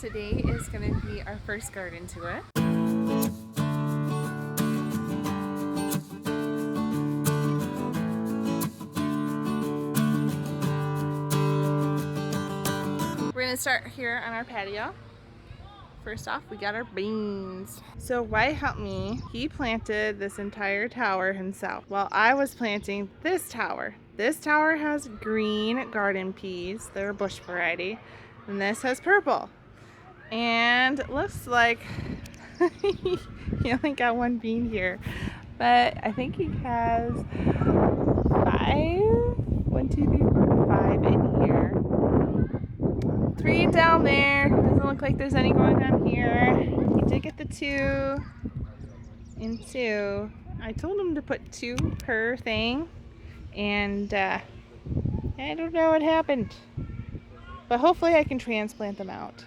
Today is going to be our first garden tour. We're going to start here on our patio. First off, we got our beans. So Wyatt helped me. He planted this entire tower himself while I was planting this tower. This tower has green garden peas. They're a bush variety. And this has purple. And it looks like he only got one bean here. But I think he has 5 in here. 3 down there. Doesn't look like there's any going on here. He did get the 2 and 2. I told him to put 2 per thing, and I don't know what happened. But hopefully I can transplant them out.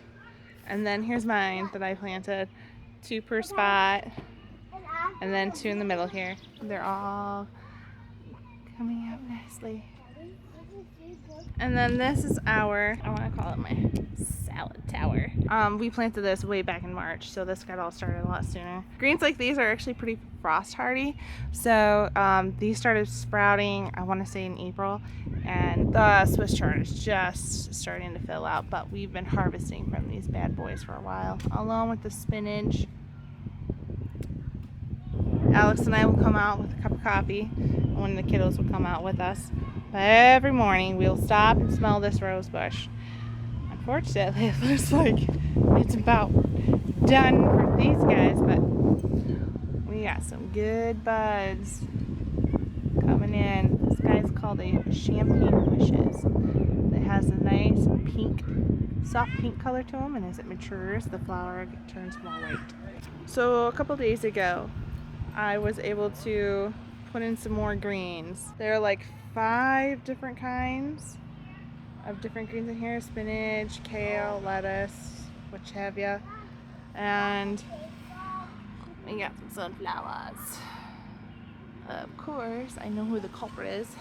And then here's mine that I planted. 2 per spot, and then 2 in the middle here. They're all coming up nicely. And then this is our, I want to call it my salad tower. We planted this way back in March, so this got all started a lot sooner. Greens like these are actually pretty frost hardy, so these started sprouting, I want to say in April, and the Swiss chard is just starting to fill out, but we've been harvesting from these bad boys for a while, along with the spinach. Alex and I will come out with a cup of coffee, and one of the kiddos will come out with us. But every morning we'll stop and smell this rose bush. Unfortunately, it looks like it's about done for these guys, but we got some good buds coming in. This guy's called a champagne bushes. It has a nice pink, soft pink color to them, and as it matures, the flower turns more white. So a couple days ago, I was able to put in some more greens. There are like 5 different kinds of different greens in here: spinach, kale, lettuce, which have ya, and we got some sunflowers. Of course, I know who the culprit is.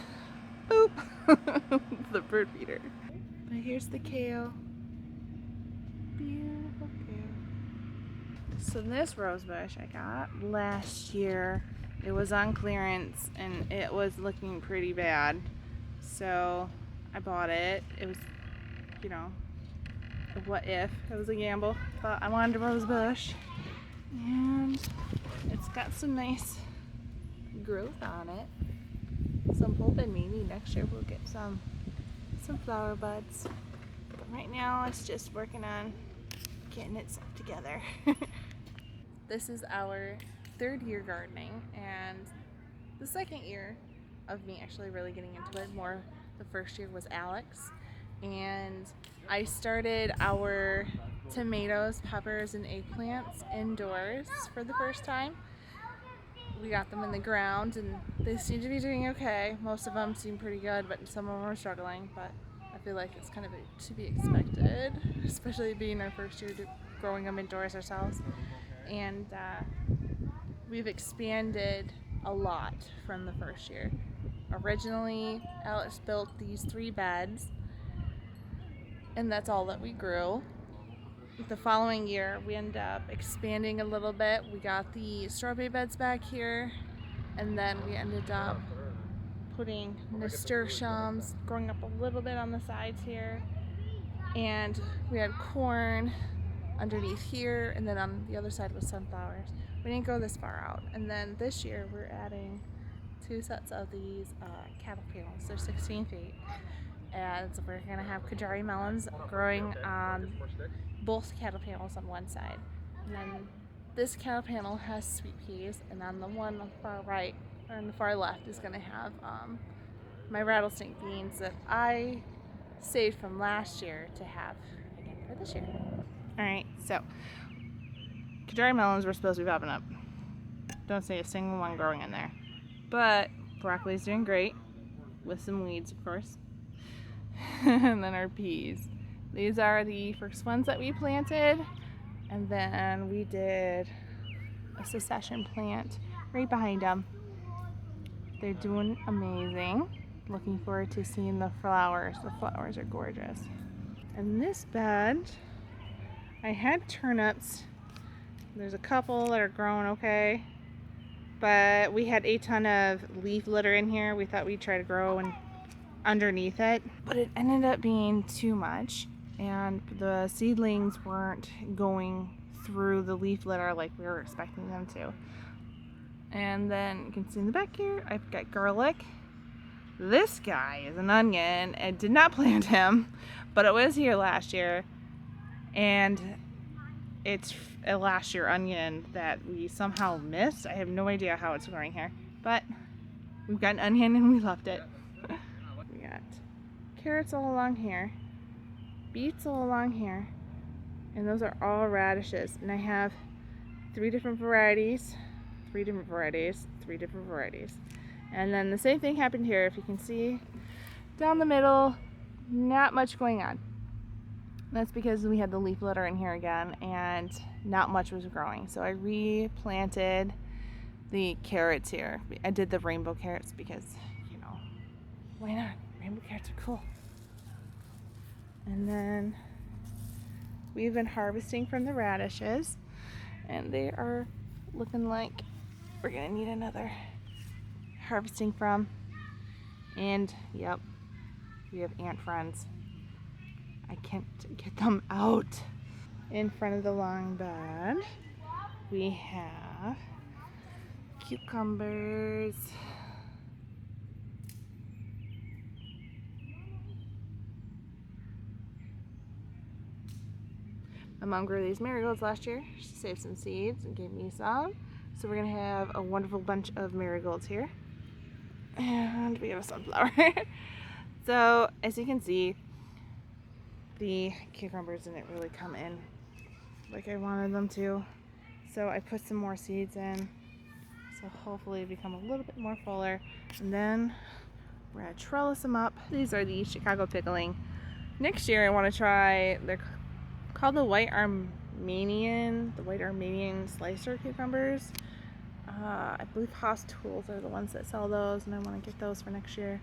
Boop! The bird feeder. But here's the kale. Beautiful kale. So this rose bush I got last year. It was on clearance and it was looking pretty bad. So I bought it. It was, you know, a what if. It was a gamble. But I wanted a rose bush. And it's got some nice growth on it. So I'm hoping maybe next year we'll get some flower buds. But right now it's just working on getting it together. This is our 3rd year gardening, and the 2nd year of me actually really getting into it more. The 1st year was Alex, and I started our tomatoes, peppers, and eggplants indoors for the first time. We got them in the ground and they seem to be doing okay. Most of them seem pretty good, but some of them are struggling, but I feel like it's kind of to be expected, especially being our 1st year growing them indoors ourselves. And we've expanded a lot from the 1st year. Originally, Alex built these 3 beds, and that's all that we grew. The following year, we ended up expanding a little bit. We got the strawberry beds back here, and then we ended up putting nasturtiums, growing up a little bit on the sides here, and we had corn underneath here, and then on the other side was sunflowers. We didn't go this far out. And then this year we're adding 2 sets of these cattle panels. They're 16 feet. And so we're gonna have Kajari melons growing on both cattle panels on one side. And then this cattle panel has sweet peas, and on the one on the far right, or on the far left, is gonna have my rattlesnake beans that I saved from last year to have again for this year. Alright, so Kajari melons were supposed to be popping up. Don't see a single one growing in there. But broccoli's doing great, with some weeds, of course. And then our peas. These are the first ones that we planted, and then we did a succession plant right behind them. They're doing amazing. Looking forward to seeing the flowers. The flowers are gorgeous. And this bed, I had turnips. There's a couple that are growing okay, but we had a ton of leaf litter in here. We thought we'd try to grow underneath it, but it ended up being too much, and the seedlings weren't going through the leaf litter like we were expecting them to. And then you can see in the back here, I've got garlic. This guy is an onion. I did not plant him, but it was here last year, and it's a last year onion that we somehow missed. I have no idea how it's growing here, but we've got an onion and we loved it. We got carrots all along here, beets all along here, and those are all radishes. And I have three different varieties. And then the same thing happened here. If you can see down the middle, not much going on. That's because we had the leaf litter in here again and not much was growing. So I replanted the carrots here. I did the rainbow carrots because, you know, why not? Rainbow carrots are cool. And then we've been harvesting from the radishes, and they are looking like we're gonna need another harvesting from. And yep, we have ant friends. I can't get them out. In front of the long bed, we have cucumbers. My mom grew these marigolds last year. She saved some seeds and gave me some. So we're gonna have a wonderful bunch of marigolds here. And we have a sunflower. So as you can see, the cucumbers didn't really come in like I wanted them to. So I put some more seeds in. So hopefully it become a little bit more fuller. And then we're gonna trellis them up. These are the Chicago pickling. Next year I wanna try, they're called the white Armenian slicer cucumbers. I believe Haas Tools are the ones that sell those, and I want to get those for next year.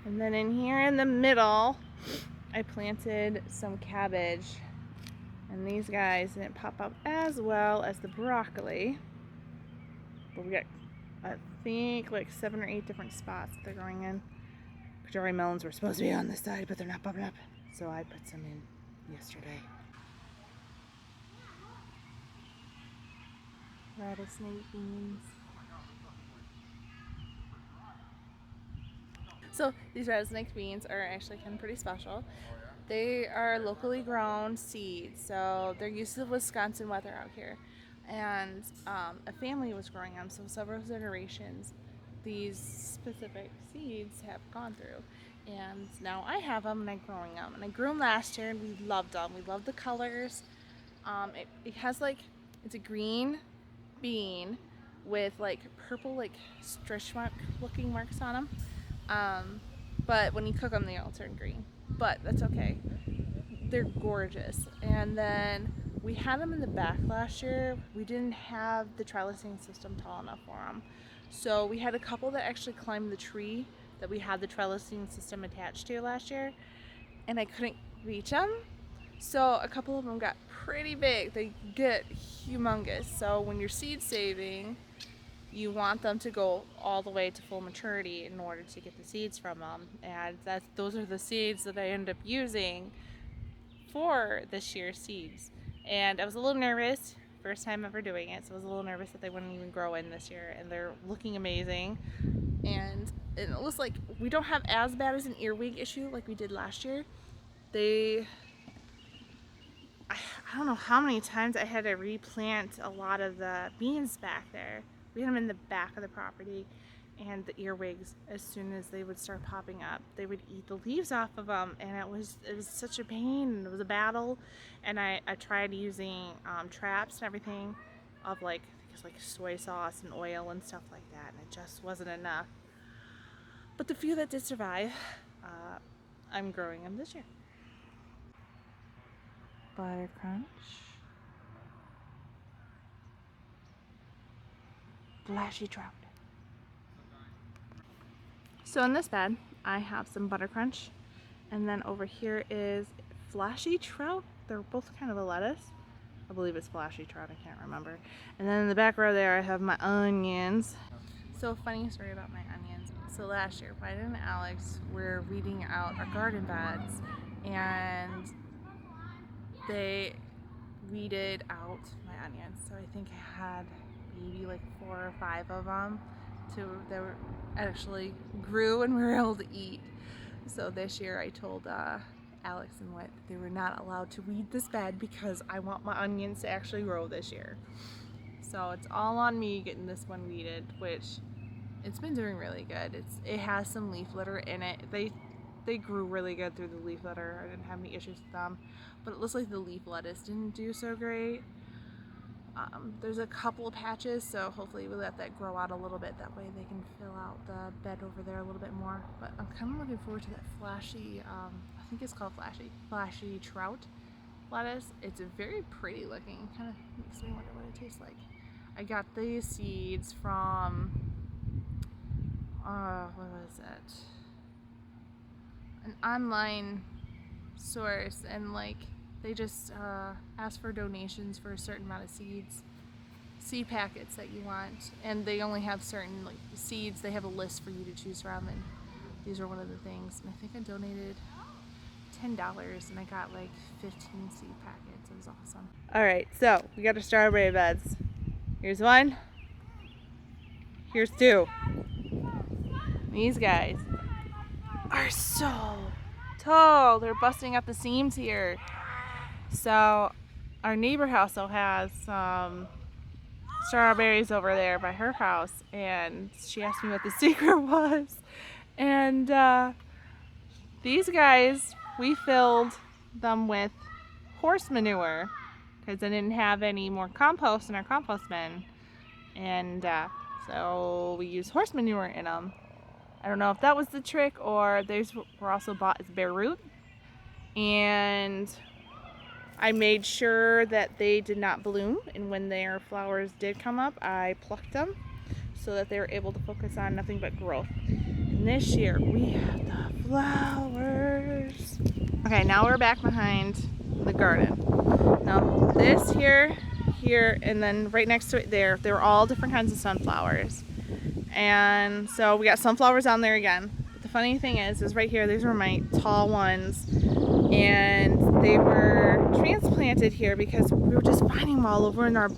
And then in here in the middle, I planted some cabbage, and these guys didn't pop up as well as the broccoli, but we got, I think, like 7 or 8 different spots that they're growing in. Pajari melons were supposed to be on this side, but they're not popping up, so I put some in yesterday. Rattlesnake beans. So these rattlesnake beans are actually kind of pretty special. They are locally grown seeds, so they're used to the Wisconsin weather out here. And a family was growing them, so several generations these specific seeds have gone through. And now I have them and I'm growing them. And I grew them last year and we loved them. We loved the colors. It has like, it's a green bean with like purple like stretch mark looking marks on them. But when you cook them, they all turn green. But that's okay. They're gorgeous. And then we had them in the back last year. We didn't have the trellising system tall enough for them. So we had a couple that actually climbed the tree that we had the trellising system attached to last year, and I couldn't reach them. So a couple of them got pretty big. They get humongous. So when you're seed saving, you want them to go all the way to full maturity in order to get the seeds from them. And those are the seeds that I end up using for this year's seeds. And I was a little nervous, first time ever doing it, so I was a little nervous that they wouldn't even grow in this year. And they're looking amazing. And it looks like we don't have as bad as an earwig issue like we did last year. I don't know how many times I had to replant a lot of the beans back there. We had them in the back of the property, and the earwigs, as soon as they would start popping up, they would eat the leaves off of them, and it was such a pain. It was a battle, and I tried using traps and everything of like soy sauce and oil and stuff like that, and it just wasn't enough. But the few that did survive, I'm growing them this year. Butter crunch, flashy trout. So in this bed, I have some butter crunch, and then over here is flashy trout they're both kind of a lettuce. I believe it's flashy trout, I can't remember. And then in the back row there I have my onions. So funny story about my onions. So last year, Biden and Alex were weeding out our garden beds, and they weeded out my onions. So I think I had maybe like 4 or 5 of them that were actually grew and we were able to eat. So this year I told Alex and Whit that they were not allowed to weed this bed because I want my onions to actually grow this year. So it's all on me getting this one weeded, which it's been doing really good. It has some leaf litter in it. They grew really good through the leaf litter. I didn't have any issues with them, but it looks like the leaf lettuce didn't do so great. There's a couple of patches, so hopefully we let that grow out a little bit. That way they can fill out the bed over there a little bit more. But I'm kind of looking forward to that flashy, I think it's called flashy trout lettuce. It's very pretty looking. Kind of makes me wonder what it tastes like. I got these seeds from, what was it? An online source, and like they just ask for donations for a certain amount of seed packets that you want, and they only have certain like seeds. They have a list for you to choose from, and these are one of the things. And I think I donated $10 and I got like 15 seed packets. It was awesome. All right, so we got our strawberry beds. Here's one. Here's two. These guys are so tall. They're busting at the seams here. So our neighbor house has some strawberries over there by her house, and she asked me what the secret was. And these guys, we filled them with horse manure because I didn't have any more compost in our compost bin, and so we used horse manure in them. I don't know if that was the trick, or these were also bought as bare root, and I made sure that they did not bloom, and when their flowers did come up, I plucked them so that they were able to focus on nothing but growth. And this year, we have the flowers. Okay, now we're back behind the garden. Now this here, and then right next to it there were all different kinds of sunflowers. And so we got sunflowers on there again. But the funny thing is right here, these were my tall ones, and they were transplanted here because we were just finding them all over in our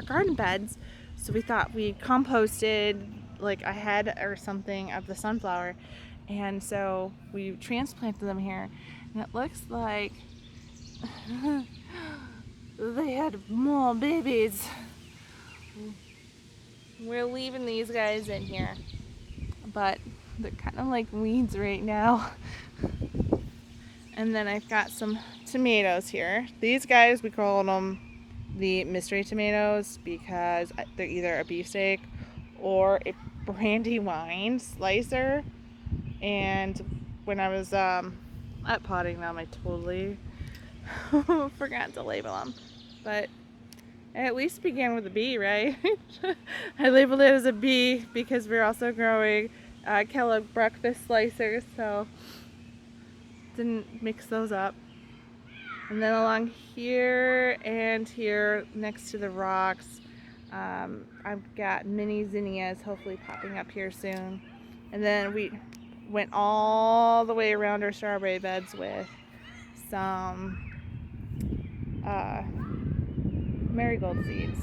garden beds. So we thought we composted like a head or something of the sunflower, and so we transplanted them here, and it looks like they had more babies. We're leaving these guys in here, but they're kind of like weeds right now. And then I've got some tomatoes here. These guys, we call them the mystery tomatoes because they're either a beefsteak or a brandy wine slicer. And when I was at potting them, I totally forgot to label them. But I at least began with a B, right? I labeled it as a B because we're also growing Kellogg breakfast slicers, so didn't mix those up. And then along here and here next to the rocks, I've got mini zinnias hopefully popping up here soon. And then we went all the way around our strawberry beds with some marigold seeds.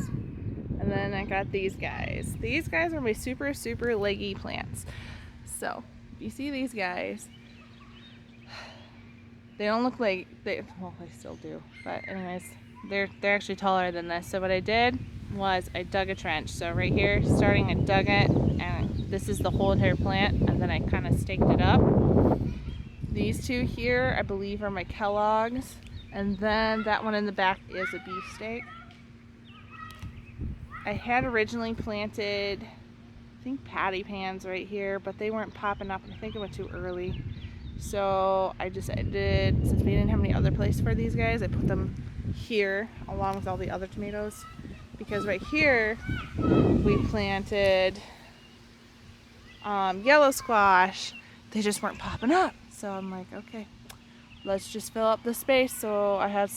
And then I got these guys. These guys are my super, super leggy plants. So if you see these guys, they don't look like well, they still do, but anyways, they're actually taller than this. So what I did was I dug a trench. So right here, starting, I dug it, and this is the whole entire plant, and then I kind of staked it up. These two here, I believe, are my Kellogg's, and then that one in the back is a beefsteak. I had originally planted, I think, patty pans right here, but they weren't popping up, and I think it went too early. So I decided, since we didn't have any other place for these guys, I put them here along with all the other tomatoes, because right here we planted yellow squash. They just weren't popping up. So I'm like, okay, let's just fill up the space. So I have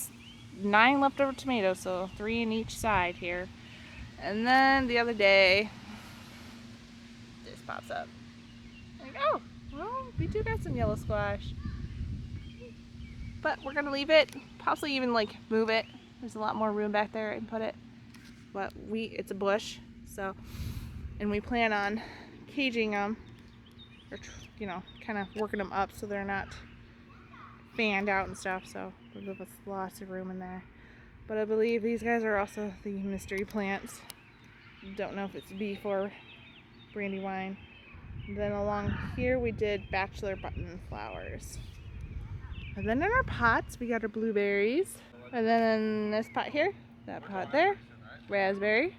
9 leftover tomatoes, so 3 in each side here. And then the other day, this pops up. Like, oh, well, we do got some yellow squash. But we're gonna leave it, possibly even like move it. There's a lot more room back there and put it. But it's a bush, so, and we plan on caging them, or kind of working them up so they're not fanned out and stuff. So we'll give us lots of room in there. But I believe these guys are also the mystery plants. Don't know if it's beef or brandywine. And then along here we did bachelor button flowers. And then in our pots we got our blueberries. And then in this pot here, that pot there, raspberry.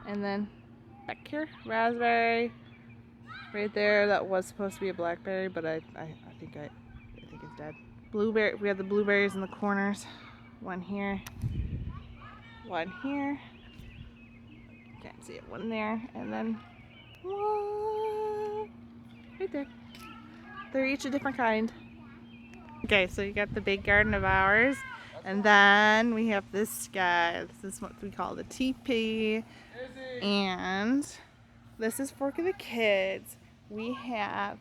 And then back here, raspberry. Right there, that was supposed to be a blackberry, but I think it's dead. Blueberry, we have the blueberries in the corners. One here, one here. Can't see it, one there, and then one right there. They're each a different kind. Okay, so you got the big garden of ours, and then we have this guy. This is what we call the teepee, and this is for the kids. We have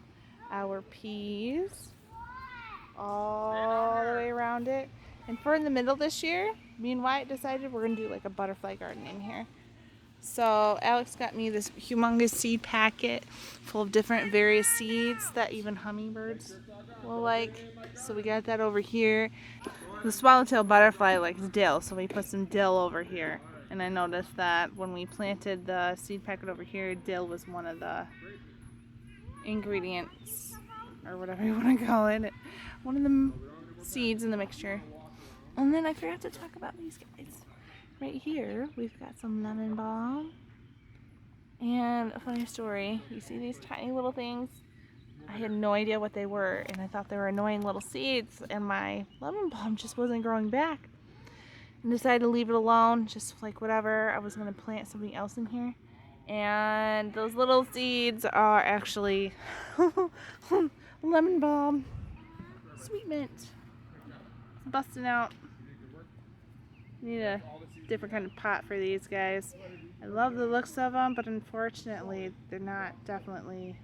our peas all the way around it. And for in the middle this year, me and Wyatt decided we're going to do like a butterfly garden in here. So Alex got me this humongous seed packet full of different various seeds that even hummingbirds will like. So we got that over here. The swallowtail butterfly likes dill, so we put some dill over here. And I noticed that when we planted the seed packet over here, dill was one of the ingredients, or whatever you want to call it, one of the seeds in the mixture. And then I forgot to talk about these guys. Right here, we've got some lemon balm. And a funny story, you see these tiny little things? I had no idea what they were, and I thought they were annoying little seeds, and my lemon balm just wasn't growing back. And decided to leave it alone, just like whatever. I was going to plant something else in here. And those little seeds are actually lemon balm. Sweet mint. It's busting out. Need a different kind of pot for these guys. I love the looks of them, but unfortunately they're not definitely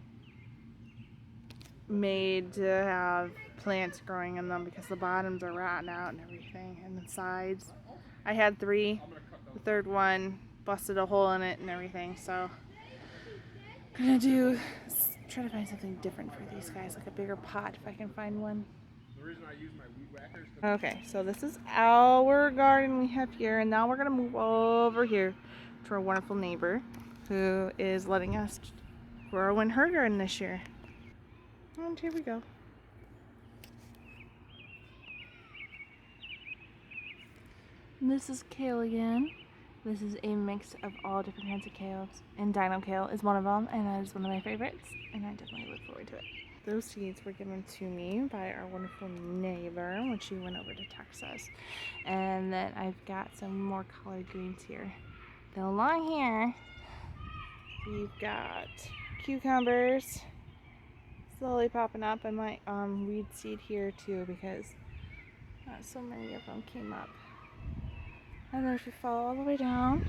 made to have plants growing in them because the bottoms are rotten out and everything, and the sides. I had 3. The third one busted a hole in it and everything, so I'm gonna try to find something different for these guys, like a bigger pot if I can find one. Okay, so this is our garden we have here, and now we're gonna move over here to our wonderful neighbor who is letting us grow in her garden this year. And here we go. And this is kale again. This is a mix of all different kinds of kales, and dino kale is one of them, and that is one of my favorites, and I definitely look forward to it. Those seeds were given to me by our wonderful neighbor when she went over to Texas. And then I've got some more collard greens here. Then along here, we've got cucumbers slowly popping up. I might weed seed here too because so many of them came up. And then if you follow all the way down,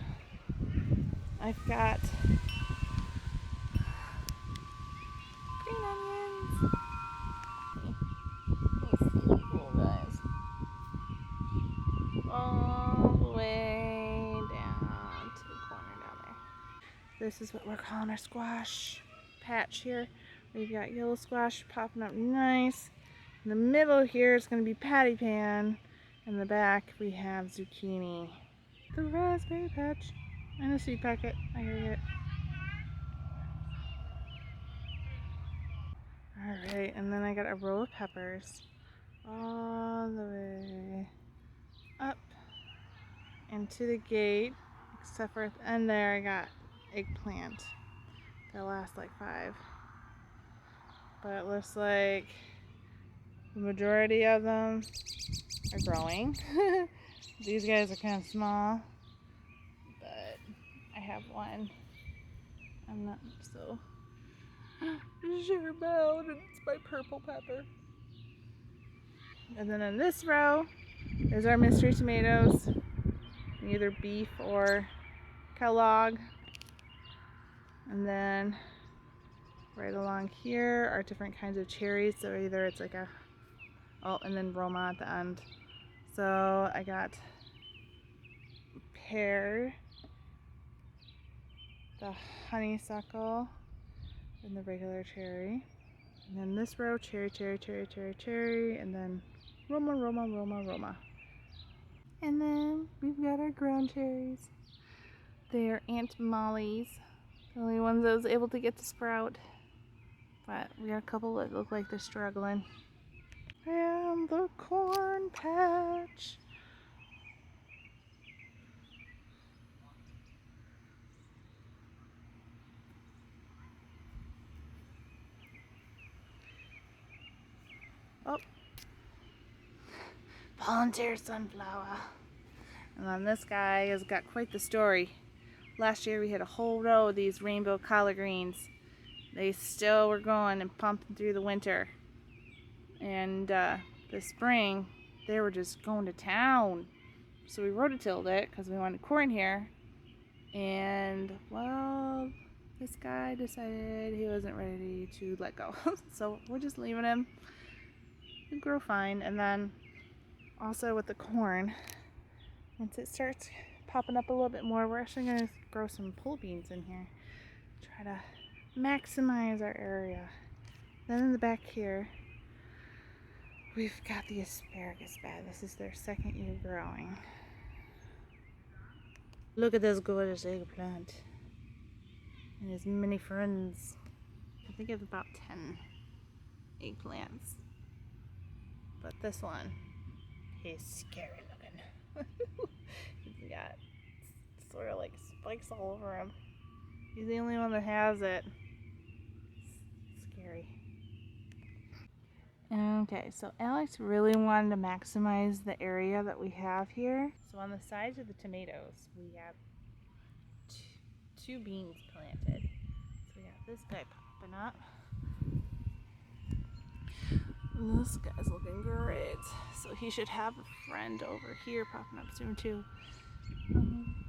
I've got green onions. These little guys. All the way down to the corner down there. This is what we're calling our squash patch here. We've got yellow squash popping up nice. In the middle here is going to be patty pan. In the back we have zucchini. The raspberry patch and a seed packet. I gotta get it. Alright, and then I got a row of peppers all the way up into the gate, except for at the end there I got eggplant. They'll last like 5. But it looks like the majority of them are growing. These guys are kind of small, but I have one. I'm not so sure about, and it's my purple pepper. And then in this row, There's our mystery tomatoes, either beef or Kellogg. And then right along here are different kinds of cherries. So either it's like and then Roma at the end. So I got pear, the honeysuckle, and the regular cherry. And then this row, cherry, cherry, cherry, cherry, cherry, and then Roma, Roma, Roma, Roma. And then we've got our ground cherries. They're Aunt Molly's, the only ones I was able to get to sprout. But we got a couple that look like they're struggling. And the corn patch. Oh, volunteer sunflower. And then this guy has got quite the story. Last year we had a whole row of these rainbow collard greens. They still were going and pumping through the winter. And this spring, they were just going to town. So we rototilled it because we wanted corn here. And, well, this guy decided he wasn't ready to let go. So we're just leaving him. He'll grow fine. And then also with the corn, once it starts popping up a little bit more, we're actually going to grow some pole beans in here. Try to maximize our area. Then in the back here, we've got the asparagus bed. This is their second year growing. Look at this gorgeous eggplant and his many friends. I think it's about 10 eggplants. But this one, he's scary looking. He's got sort of like spikes all over him. He's the only one that has it. It's scary. Okay, so Alex really wanted to maximize the area that we have here. So on the sides of the tomatoes, we have two beans planted. So we got this guy popping up. And this guy's looking great. So he should have a friend over here popping up soon too.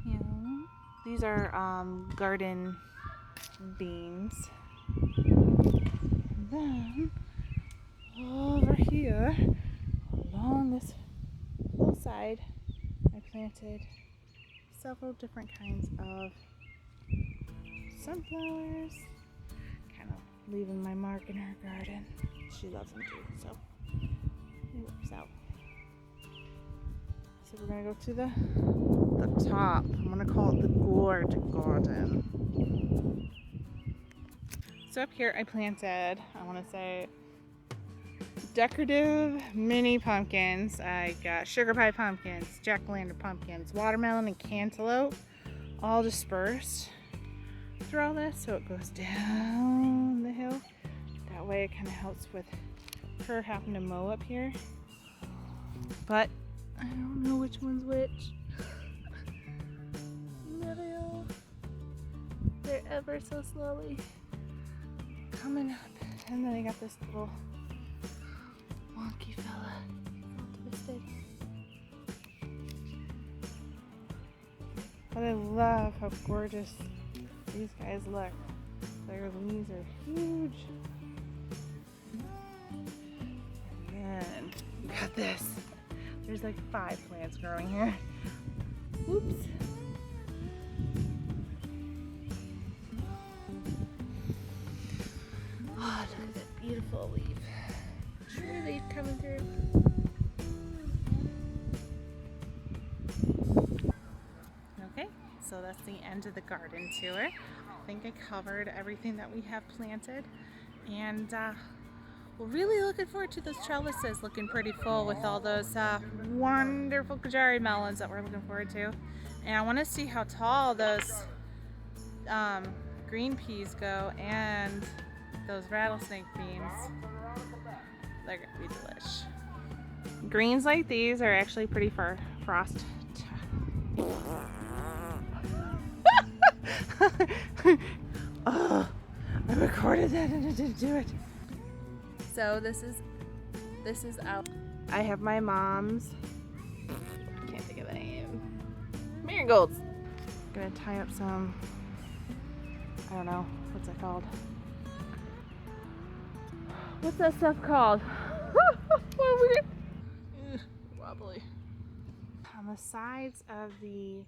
Yeah. These are garden beans. And then over here, along this hillside, I planted several different kinds of sunflowers, kind of leaving my mark in her garden. She loves them too, so it works out. So we're gonna go to the top. I'm gonna call it the gourd garden. So up here I planted, I want to say, decorative mini pumpkins. I got sugar pie pumpkins, jack-o'-lantern pumpkins, watermelon and cantaloupe, all dispersed through all this, so it goes down the hill. That way it kind of helps with her having to mow up here. But I don't know which one's which. They're ever so slowly coming up. And then I got this little wonky fella, all twisted. But I love how gorgeous these guys look. Their leaves are huge. And then we got this. There's like 5 plants growing here. Oops. Oh, look at that beautiful leaf. True leaf coming through. Okay, so that's the end of the garden tour. I think I covered everything that we have planted, and we're really looking forward to those trellises looking pretty full with all those wonderful Kajari melons that we're looking forward to. And I want to see how tall those green peas go and those rattlesnake beans. They're gonna be delish. Greens like these are actually pretty frost. Oh, I recorded that and I didn't do it. So this is out. I have my mom's marigolds. Gonna tie up some, I don't know, what's that called? What's that stuff called? Wobbly. On the sides of the